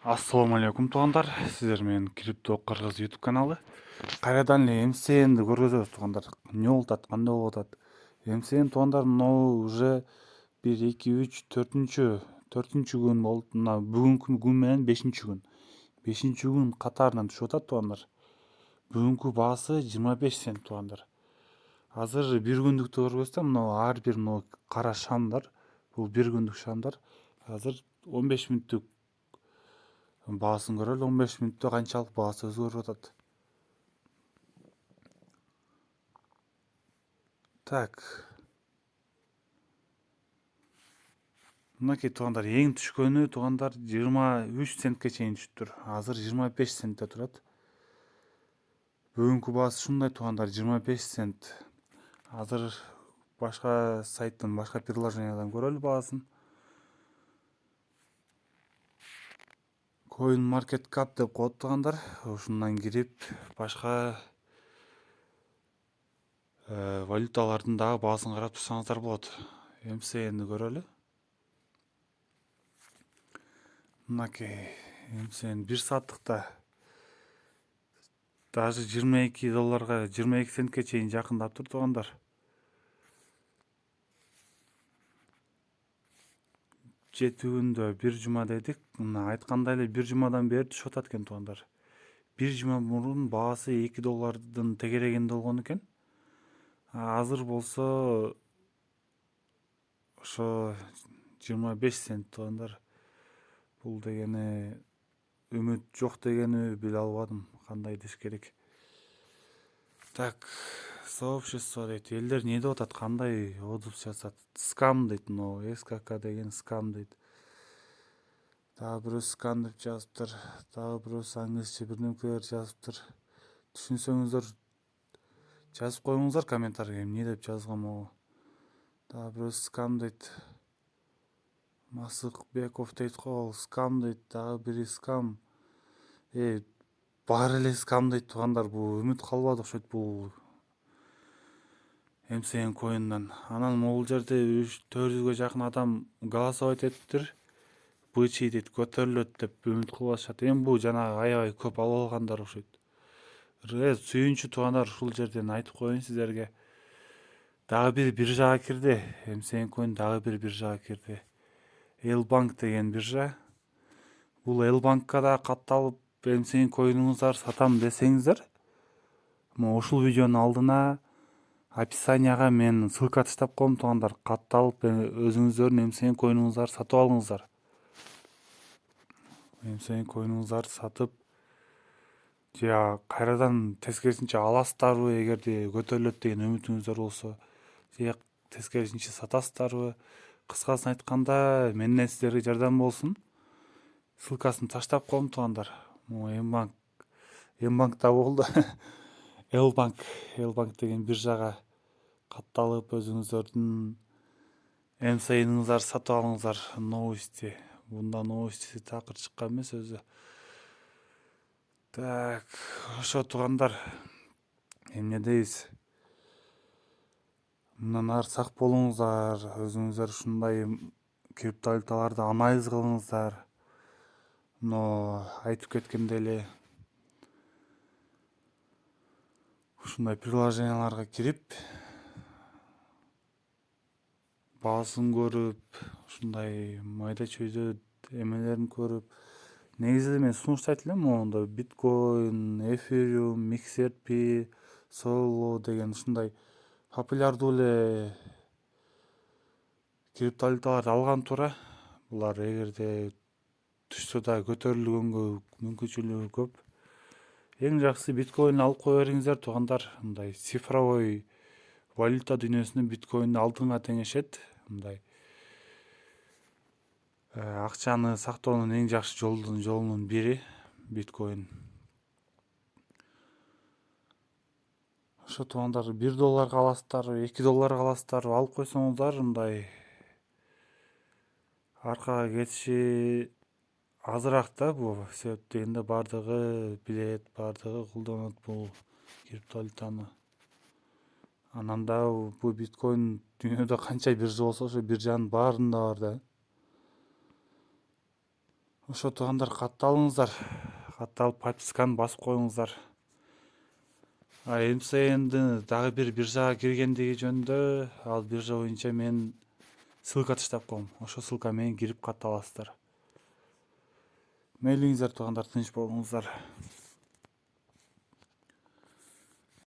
Ассаламу алейкум туугандар, сиздер менен Крипто Кыргыз YouTube каналы. Кайрадан эле MCN'ди көргөзөбүз туугандар. Эмне болуп атат, кандай болуп атат? MCN туугандар мына уже 1, 2, 3, 4-үнчү күн болуп, мына бүгүнкү күн менен 5-күн. 5-күн катарынан түшүп атат туугандар. Бүгүнкү баасы 25 цент туугандар. Азыр бир күндүктү көргөзсөм, мына ар бир мына кара шамдар, бул бир күндүк шамдар. Азыр 15 мүнөттүк баасын көрөлү. 15 мүнөттө канчалык баасы өзгөрүп атат. Так. Мынакей туугандар, эң түшкөнү туугандар 23 центке чейин түшүптүр. Азыр 25 центте турат. Бүгүнкү баасы ушундай туугандар, 25 цент. Азыр башка сайттан, башка приложениядан көрөлү баасын. Coin Market Cap деп коет туугандар. Ушундан кирип, башка валюталардын дагы баасын карап турсаңыздар болот. MCN'ди көрөлү. Мынакей MCN 1 сааттыкта даже 22 долларга, 22 центке чейин жакындаптыр туугандар. Жети күндө бир жума дедик. Мына айткандай эле бир жумадан бери түшүп атат экен туугандар. Бир жума мурун баасы 2 доллардын тегерегинде болгон экен. Азыр болсо ошо 25 цент туугандар. Бул дегени үмүт жок дегени биле албадым, кандай деш керек. Так, сообщество дейт. Элдер эмне деп атат, кандай отзыв жазат? Скам дейт, но СКК деген скам дейт. Дагы бирөө скам деп жазыптыр. Дагы бирөөсү англисче бирнекелер жазыптыр. Түшүнсөңүздөр жазып коюңуздар комментарийге, эмне деп жазган могу. Дагы бирөө скам дейт. Масыкбеков дейт го, скам дейт. Дагы бири скам. Баары эле скам дейт туугандар. Бул үмүт калбады окшойт бул MCN коиндан. Анан могул жерде 400ге жакын адам голосовать этиптир. Бычий дейт, көтөрүлөт деп үмүт кылышат. Эми бул жанагы аябай көп алып алгандар окшойт. Сүйүнчү туугандар, ушул жерден айтып коеюн сиздерге. Дагы бир биржага кирди. MCN coin дагы бир биржага кирди. Elbank деген биржа. Бул Elbankка да катталып MCN коинуңуздар сатам десеңиздер, ушул видеонун алдына описанияга мен ссылка таштап коем туугандар. Катталып өзүңүздөрдүн MCN коинуңуздарды сатып алыңыздар. MCN коинуңуздарды сатып, же кайрадан тескерисинче аласыздарбы, эгерде көтөрүлөт деген үмүтүңүздөр болсо, же тескерисинче сатасыздарбы? Кыскасын айтканда, менден сиздерге жардам болсун. Ссылкасын таштап коем туугандар. Mbankта болду. Elbank деген биржага катталып өзүңүздөрдүн MCN'ыңыздарды сатып алыңыздар. Новости. Бунда новости такыр чыккан эмес өзү. Так, ошо туугандар, эмне дейбиз? Мындан ары сак болуңуздар, өзүңүздөр ушундай криптовалюталарды анализ кылыңыздар. Но айтып кеткендей эле ушундай приложенияларга кирип, баасын көрүп, ушундай майда чөйдө эмелерин көрүп, негизи мен сунуштайт элем могундо биткоин, эфириум, миксерпи, соло деген ушундай популярдуу эле криптовалюталарды алган туура. Булар эгерде түшсө да көтөрүлгөнгө мүмкүнчүлүгү көп. Эң жакшысы биткоин алып кое бериңиздер туугандар. Мындай цифровой валюта дүйнөсүндө биткоин алтынга теңешет. Мындай акчаны сактоонун эң жакшы жолунун бири биткоин. Ошо туугандар, $1 аласыздарбы, $2 аласыздарбы, алып койсоңуздар, мындай аркага кетиши азыраак да бул. Себеп дегенде бардыгы билет, бардыгы колдонот бул криптовалютаны. Анан да бул биткоин дүйнөдө канча биржа болсо, ошо биржанын баарында бар да. Ошо туугандар катталыңыздар, катталып подписканы басып коюңуздар. МСНди дагы бир биржага киргендиги жөнүндө ал биржа боюнча мен ссылка таштап коем. Ошо ссылка менен кирип катталасыздар. Мейлиңиздер туугандар, тынч болуңуздар.